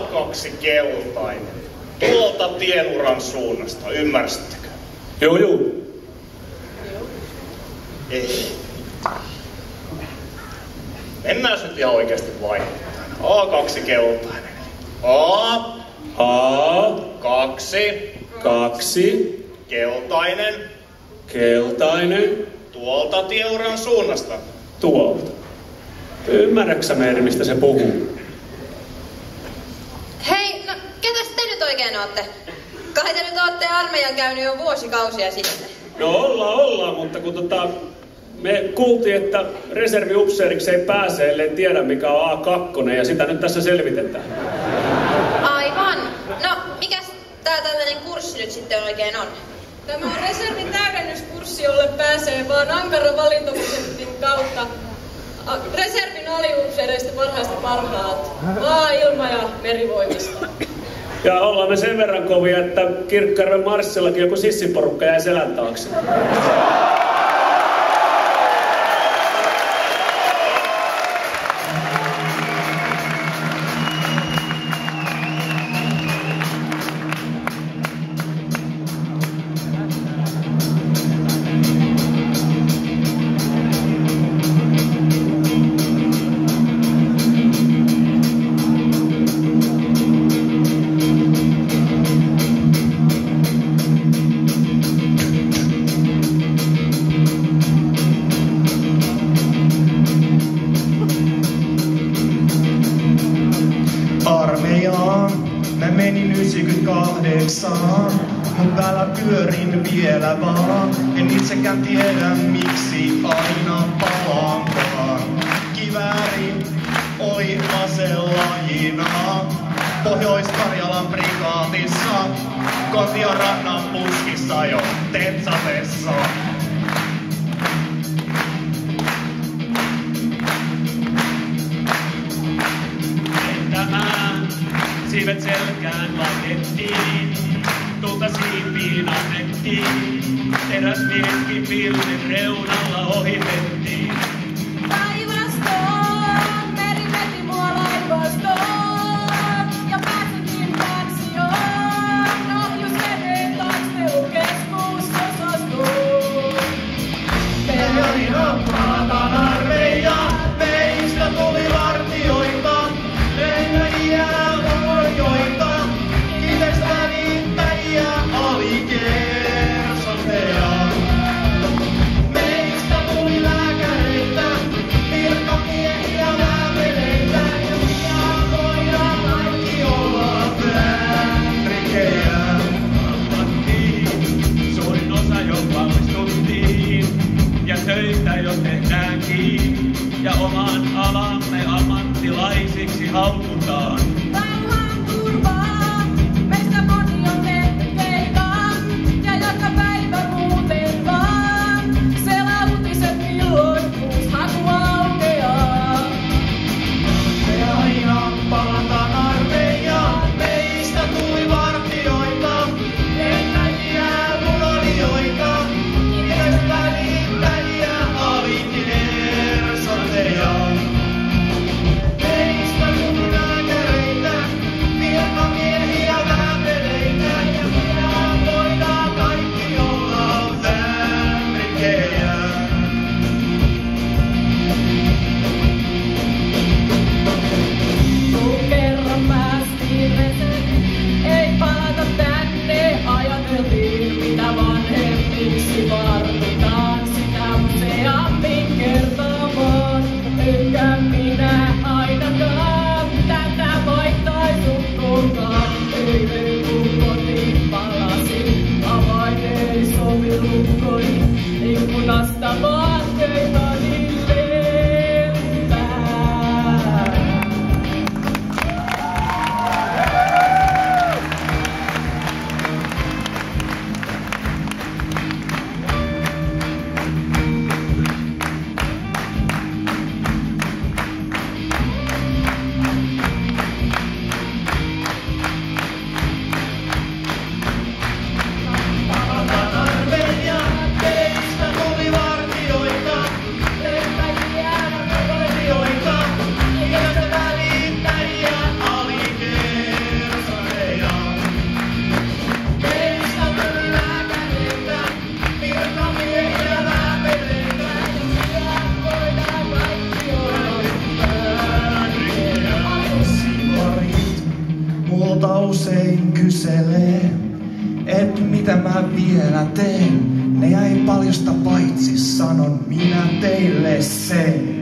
A2 keltainen. Tuolta tienuran suunnasta, ymmärsittekö? Joo. Ei. Mennään nyt ihan oikeesti vaihdetaan. A2 keltainen. A2 keltainen. Tuolta tieuran suunnasta. Tuolta. Ymmärräksä Meeri, mistä se puhuu? Hei, no ketäs te nyt oikein ootte? Kai te nyt ootte armeijan käynyt jo vuosikausia sitten. No ollaan, mutta kun me kuultiin, että reserviupseeriksi ei pääse, ellei tiedä mikä on A2, ja sitä nyt tässä selvitetään. Aivan. No, mikäs tää tällainen kurssi nyt sitten oikein on? Tämä on reservin täydennyskurssi, jolle pääsee vaan ankaran valintoprosessin kautta. Reservin aliupseereista parhaista parhaat. Maa-, ilma- ja merivoimista. Ja ollaan me sen verran kovia, että Kirkkarven Marssillakin joku sissiporukka jäi selän taakse. Mun päällä pyörin vielä vaan. En itsekään tiedä miksi aina palaankaan. Kivääri oli aselajina Pohjois-Karjalan prikaatissa. Kontion rannan puskissa jo Tetsatessa. Siivet selkään laitettiin, tulta siipiin annettiin, teräsmiekki pilven reunalla ohitettiin. Taivastoon, meri veti mua laivastoon, ja päästettiin kansioon, ohjusveneen taistelukeskusosastoon. Me olin oppaataan armeija, meistä tuli vartioita, lennäjiä. Töitä jo tehdäänkin, ja oman alamme ammattilaisiksi haukutaan. Rauhan turvaa, meistä moni on tehty keikan, ja joka päivä muuten vaan. Selaa uutiset milloin haku aukeaa. Me aina palataan armeijaan, meistä tuli vartioita, lennäjiä, lunalioita, kiitos välittäjiä, alikersanteja. Meistä tuli lääkäreitä. mitä mä vielä teen. Ne jäi paljosta paitsi, sanon minä teille sen.